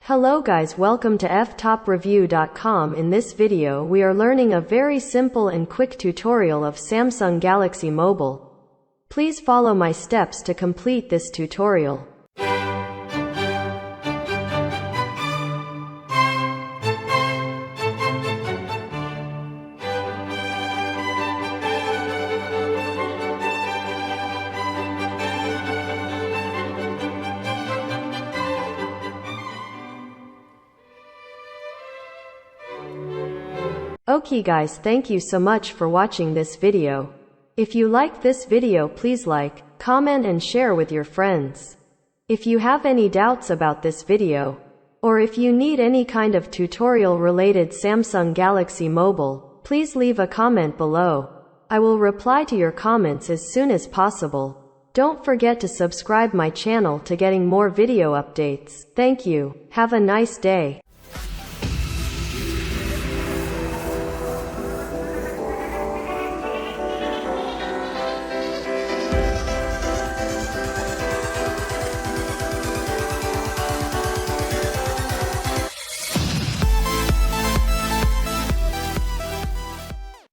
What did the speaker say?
Hello guys, welcome to Ftopreview.com. In this video we are learning a very simple and quick tutorial of Samsung Galaxy Mobile. Please follow my steps to complete this tutorial. Okay guys, thank you so much for watching this video. If you like this video, please like, comment and share with your friends. If you have any doubts about this video, or if you need any kind of tutorial related Samsung Galaxy Mobile, please leave a comment below. I will reply to your comments as soon as possible. Don't forget to subscribe my channel to getting more video updates. Thank you. Have a nice day.